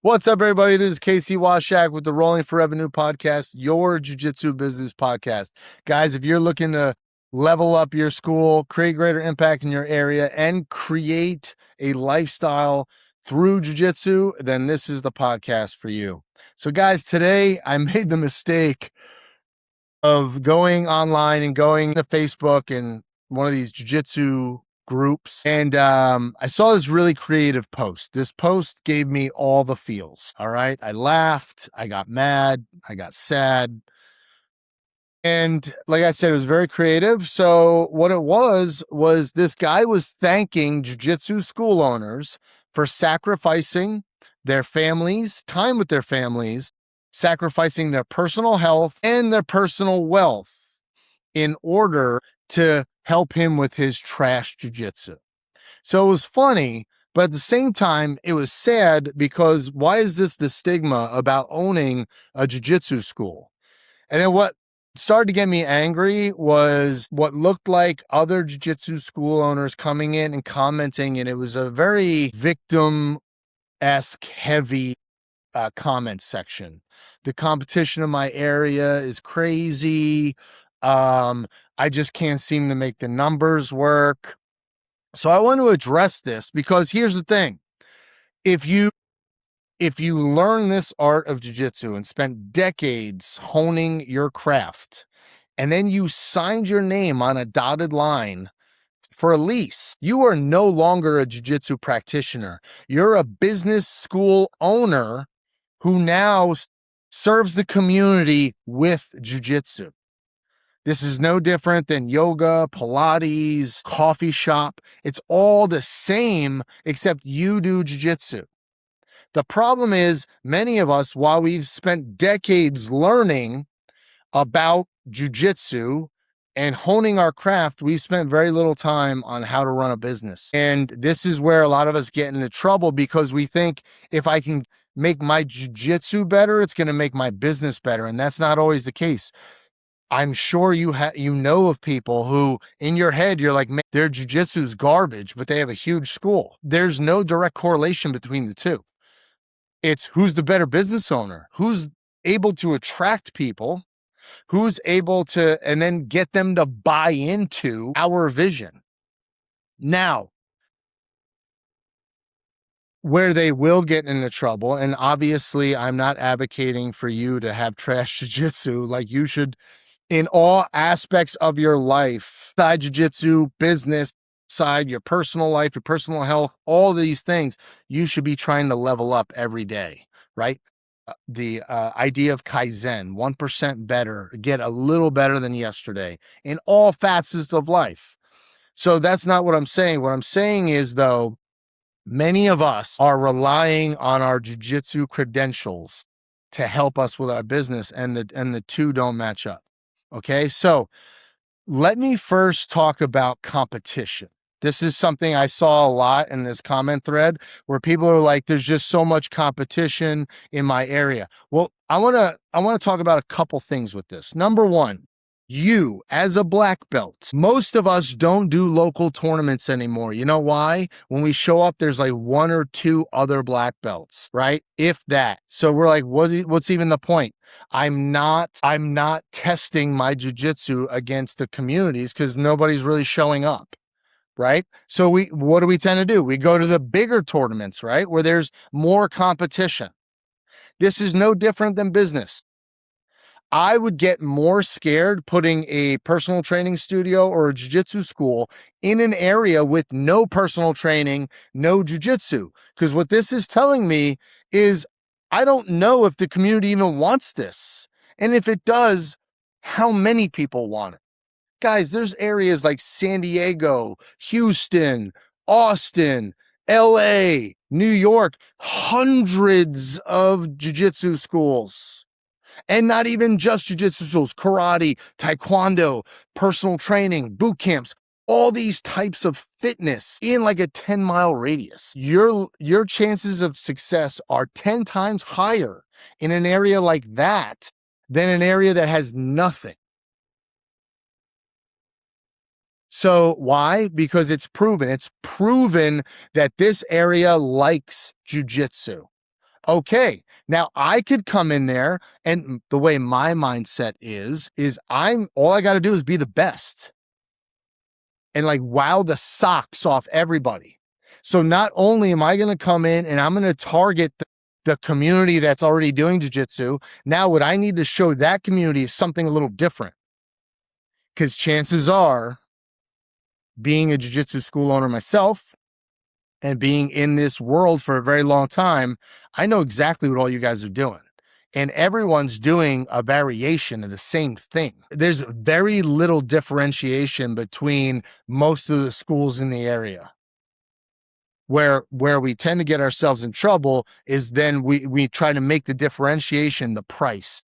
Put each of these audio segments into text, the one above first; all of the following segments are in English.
What's up, everybody? This is Casey Washack with the Rolling for Revenue podcast, your jiu-jitsu business podcast. Guys, if you're looking to level up your school, create greater impact in your area, and create a lifestyle through jiu-jitsu, then this is the podcast for you. So, guys, today I made the mistake of going online and going to Facebook and one of these jiu-jitsu groups. And I saw this really creative post. This post gave me all the feels. All right. I laughed. I got mad. I got sad. And like I said, it was very creative. So what it was this guy was thanking jiu-jitsu school owners for sacrificing their families, time with their families, sacrificing their personal health and their personal wealth in order to help him with his trash jiu-jitsu. So it was funny, but at the same time, it was sad because why is this the stigma about owning a jiu-jitsu school? And then what started to get me angry was what looked like other jiu-jitsu school owners coming in and commenting, and it was a very victim-esque heavy comment section. The competition in my area is crazy. I just can't seem to make the numbers work. So I want to address this because here's the thing. If you learn this art of jiu-jitsu and spent decades honing your craft, and then you signed your name on a dotted line for a lease, you are no longer a jiu-jitsu practitioner. You're a business school owner who now serves the community with jiu-jitsu. This is no different than yoga, Pilates, coffee shop. It's all the same, except you do jiu-jitsu. The problem is many of us, while we've spent decades learning about jiu-jitsu and honing our craft, we've spent very little time on how to run a business. And this is where a lot of us get into trouble because we think if I can make my jiu-jitsu better, it's going to make my business better. And that's not always the case. I'm sure you know of people who in your head, you're like, man, their jiu-jitsu is garbage, but they have a huge school. There's no direct correlation between the two. It's who's the better business owner, who's able to attract people, who's able to, and then get them to buy into our vision. Now, where they will get into trouble, and obviously I'm not advocating for you to have trash jiu-jitsu, like you should in all aspects of your life, side jiu-jitsu, business side, your personal life, your personal health, all these things, you should be trying to level up every day, right? The idea of Kaizen, 1% better, get a little better than yesterday in all facets of life. So that's not what I'm saying. What I'm saying is, though, many of us are relying on our jiu-jitsu credentials to help us with our business, and the two don't match up. Okay, so let me first talk about competition. This is something I saw a lot in this comment thread where people are like, there's just so much competition in my area. Well, I want to talk about a couple things with this. Number one, you as a black belt, most of us don't do local tournaments anymore. You know why? When we show up, there's like one or two other black belts, right? If that. So we're like, what's even the point? I'm not testing my jiu-jitsu against the communities because nobody's really showing up, right? So what do we tend to do? We go to the bigger tournaments, right? Where there's more competition. This is no different than business. I would get more scared putting a personal training studio or a jiu-jitsu school in an area with no personal training, no jiu-jitsu. Because what this is telling me is I don't know if the community even wants this. And if it does, how many people want it? Guys, there's areas like San Diego, Houston, Austin, LA, New York, hundreds of jiu-jitsu schools. And not even just jiu-jitsu schools, karate, taekwondo, personal training, boot camps, all these types of fitness in like a 10-mile radius. Your chances of success are 10 times higher in an area like that than an area that has nothing. So why? Because it's proven. It's proven that this area likes jujitsu. Okay, now I could come in there, and the way my mindset is I'm all I got to do is be the best and like wow the socks off everybody. So not only am I going to come in and I'm going to target the community that's already doing jujitsu, now what I need to show that community is something a little different. Because chances are, being a jiu-jitsu school owner myself and being in this world for a very long time, I know exactly what all you guys are doing. And everyone's doing a variation of the same thing. There's very little differentiation between most of the schools in the area. Where we tend to get ourselves in trouble is then we try to make the differentiation the price.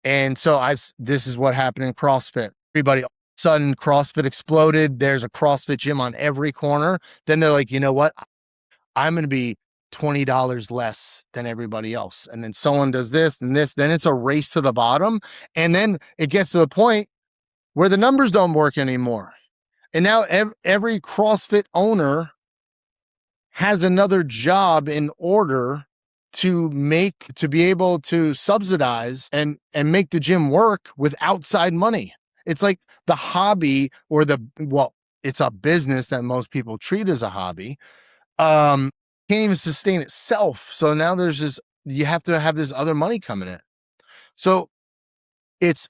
And so this is what happened in CrossFit. Everybody, all of a sudden, CrossFit exploded. There's a CrossFit gym on every corner. Then they're like, you know what? I'm going to be $20 less than everybody else. And then someone does this and this, then it's a race to the bottom. And then it gets to the point where the numbers don't work anymore. And now every CrossFit owner has another job in order to be able to subsidize and make the gym work with outside money. It's like the hobby or it's a business that most people treat as a hobby. Can't even sustain itself. So now you have to have this other money coming in. So it's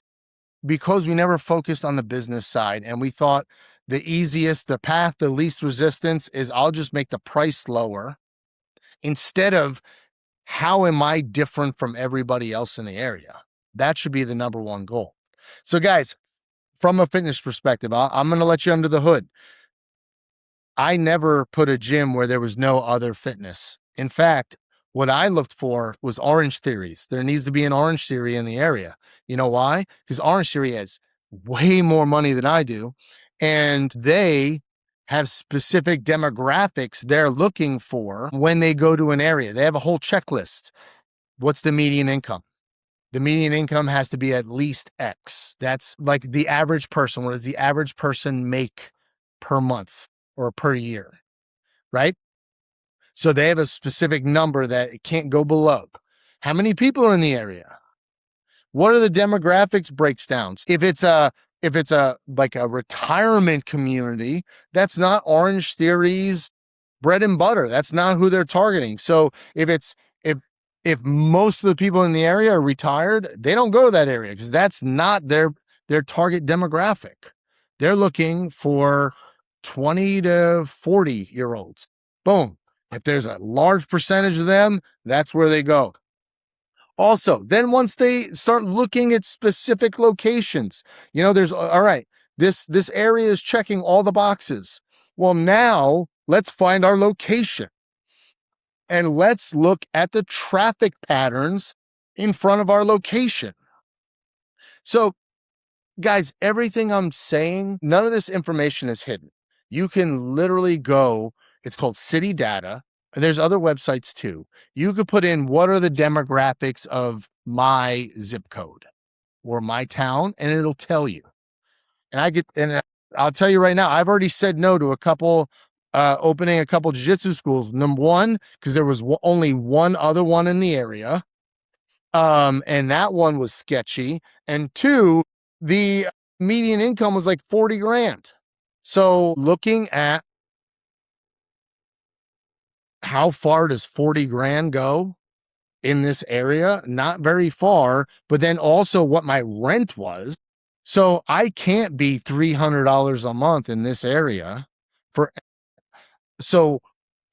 because we never focused on the business side and we thought the easiest, the path, the least resistance is I'll just make the price lower instead of how am I different from everybody else in the area? That should be the number one goal. So guys, from a fitness perspective, I'm going to let you under the hood. I never put a gym where there was no other fitness. In fact, what I looked for was Orange Theories. There needs to be an Orange Theory in the area. You know why? Because Orange Theory has way more money than I do. And they have specific demographics they're looking for when they go to an area. They have a whole checklist. What's the median income? The median income has to be at least X. That's like the average person. What does the average person make per month or per year? Right? So they have a specific number that it can't go below. How many people are in the area? What are the demographics breakdowns? If it's a like a retirement community, that's not Orange Theory's bread and butter. That's not who they're targeting. So if most of the people in the area are retired, they don't go to that area because that's not their target demographic. They're looking for 20 to 40-year-olds. Boom. If there's a large percentage of them, that's where they go. Also, then once they start looking at specific locations, there's all right, this area is checking all the boxes. Well, now let's find our location and let's look at the traffic patterns in front of our location. So, guys, everything I'm saying, none of this information is hidden. You can literally go, it's called City Data. And there's other websites too. You could put in what are the demographics of my zip code or my town, and it'll tell you. And I'll tell you right now, I've already said no to a couple, opening a couple jiu-jitsu schools. Number one, because there was only one other one in the area. And that one was sketchy. And two, the median income was like 40 grand. So looking at how far does 40 grand go in this area? Not very far, but then also what my rent was. So I can't be $300 a month in this area so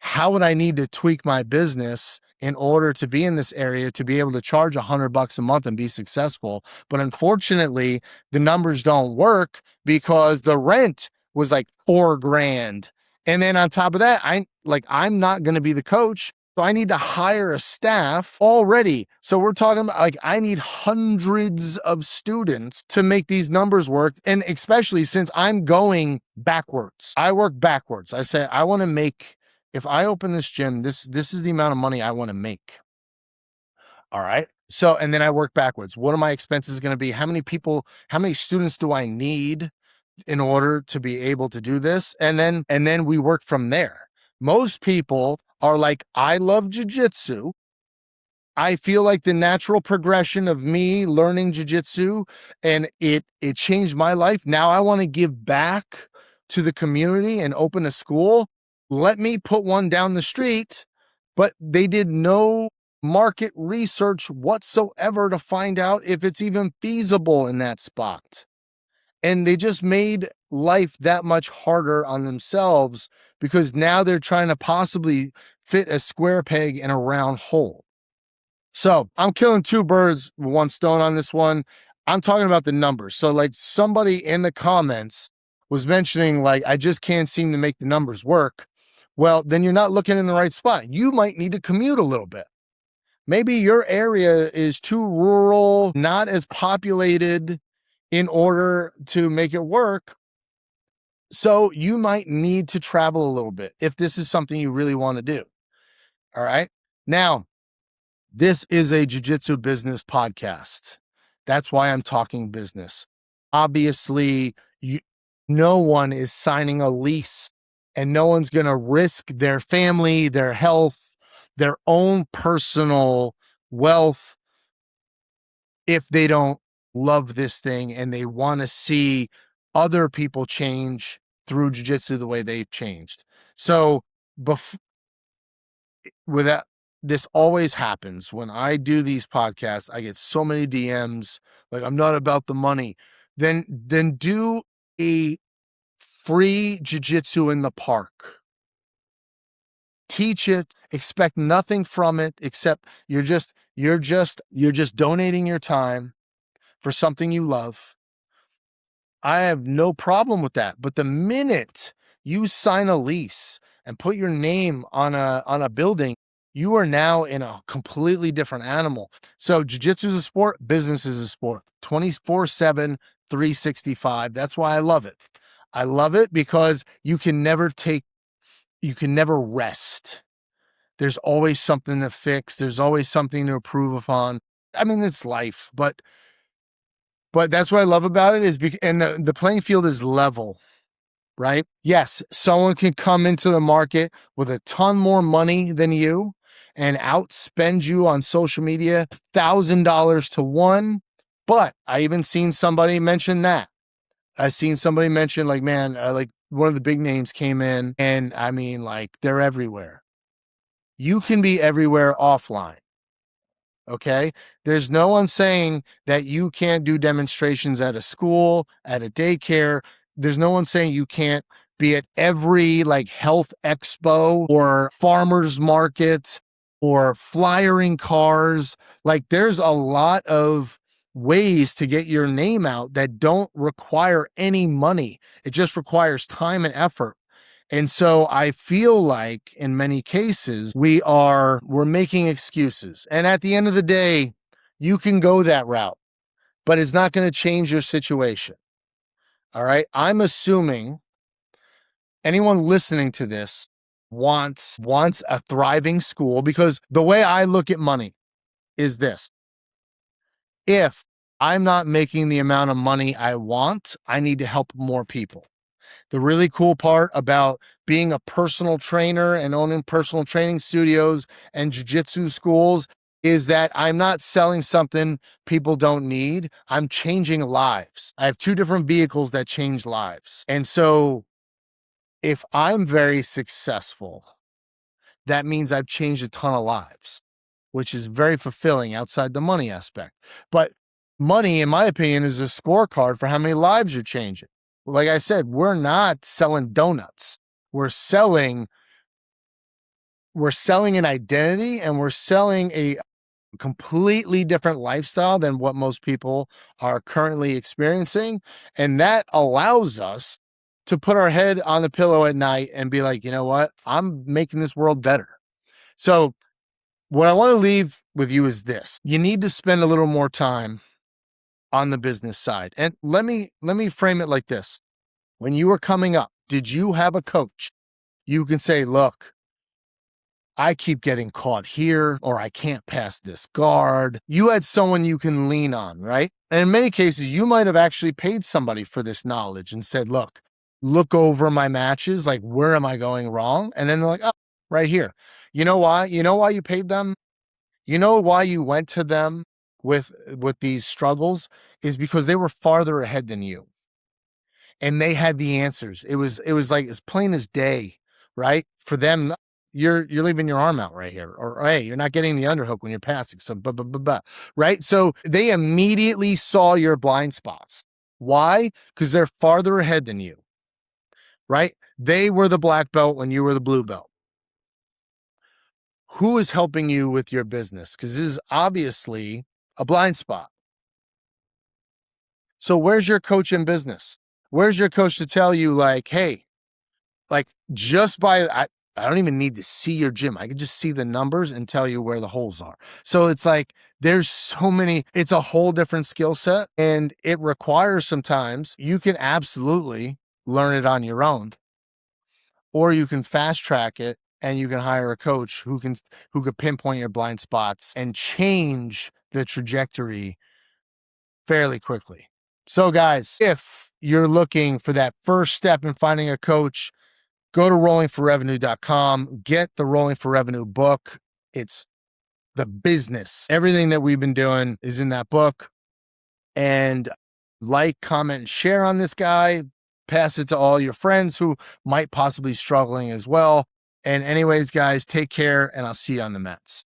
how would I need to tweak my business in order to be in this area to be able to charge $100 a month and be successful? But unfortunately, the numbers don't work because the rent was like 4 grand. And then on top of that, I'm not going to be the coach. So I need to hire a staff already. So we're talking about like I need hundreds of students to make these numbers work. And especially since I'm going backwards, I work backwards. I say, I want to make, if I open this gym, this is the amount of money I want to make. All right. So, and then I work backwards. What are my expenses going to be? How many students do I need in order to be able to do this. And then we work from there. Most people are like, I love jiu-jitsu. I feel like the natural progression of me learning jiu-jitsu, and it changed my life. Now I want to give back to the community and open a school. Let me put one down the street, but they did no market research whatsoever to find out if it's even feasible in that spot. And they just made life that much harder on themselves because now they're trying to possibly fit a square peg in a round hole. So I'm killing two birds with one stone on this one. I'm talking about the numbers. So like somebody in the comments was mentioning, like, I just can't seem to make the numbers work. Well, then you're not looking in the right spot. You might need to commute a little bit. Maybe your area is too rural, not as populated in order to make it work. So you might need to travel a little bit if this is something you really want to do. All right. Now, this is a jiu-jitsu business podcast. That's why I'm talking business. Obviously, no one is signing a lease, and no one's going to risk their family, their health, their own personal wealth if they don't love this thing and they want to see other people change through jiu-jitsu the way they've changed. So with that, this always happens when I do these podcasts. I get so many DMs like, I'm not about the money. Then do a free jiu-jitsu in the park. Teach it, expect nothing from it except you're just donating your time for something you love. I have no problem with that. But the minute you sign a lease and put your name on a building, you are now in a completely different animal. So jiu-jitsu is a sport, business is a sport, 24/7, 365. That's why I love it. I love it because you can never rest. There's always something to fix. There's always something to improve upon. I mean, it's life, but that's what I love about it and the playing field is level. Right? Yes, someone can come into the market with a ton more money than you and outspend you on social media $1,000 to one. But I even seen somebody mention that. I seen somebody mention, like, man, like one of the big names came in, and I mean, like, they're everywhere. You can be everywhere offline. Okay. There's no one saying that you can't do demonstrations at a school, at a daycare. There's no one saying you can't be at every like health expo or farmers market or flyering cars. Like, there's a lot of ways to get your name out that don't require any money. It just requires time and effort. And so I feel like in many cases we're making excuses. And at the end of the day, you can go that route, but it's not going to change your situation. All right. I'm assuming anyone listening to this wants a thriving school, because the way I look at money is this. If I'm not making the amount of money I want, I need to help more people. The really cool part about being a personal trainer and owning personal training studios and jiu-jitsu schools is that I'm not selling something people don't need. I'm changing lives. I have two different vehicles that change lives. And so if I'm very successful, that means I've changed a ton of lives, which is very fulfilling outside the money aspect. But money, in my opinion, is a scorecard for how many lives you're changing. Like I said, we're not selling donuts. We're selling an identity, and we're selling a completely different lifestyle than what most people are currently experiencing. And that allows us to put our head on the pillow at night and be like, you know what? I'm making this world better. So what I want to leave with you is this. You need to spend a little more time on the business side. And let me frame it like this. When you were coming up, did you have a coach? You can say, look, I keep getting caught here, or I can't pass this guard. You had someone you can lean on, right? And in many cases, you might have actually paid somebody for this knowledge and said, look over my matches. Like, where am I going wrong? And then they're like, oh, right here. You know why? You know why you paid them? You know why you went to them with these struggles is because they were farther ahead than you and they had the answers. It was like as plain as day, right? For them, you're leaving your arm out right here, or hey, you're not getting the underhook when you're passing. So, right? So they immediately saw your blind spots. Why? Because they're farther ahead than you, right? They were the black belt when you were the blue belt. Who is helping you with your business? Because this is obviously a blind spot. So where's your coach in business? Where's your coach to tell you like, hey, like just by, I don't even need to see your gym. I can just see the numbers and tell you where the holes are. So it's like, there's so many, it's a whole different skill set and it requires sometimes you can absolutely learn it on your own, or you can fast track it and you can hire a coach who could pinpoint your blind spots and change the trajectory fairly quickly. So guys, if you're looking for that first step in finding a coach, go to rollingforrevenue.com, get the Rolling for Revenue book. It's the business. Everything that we've been doing is in that book. And like, comment, and share on this guy. Pass it to all your friends who might possibly be struggling as well. And anyways, guys, take care and I'll see you on the mats.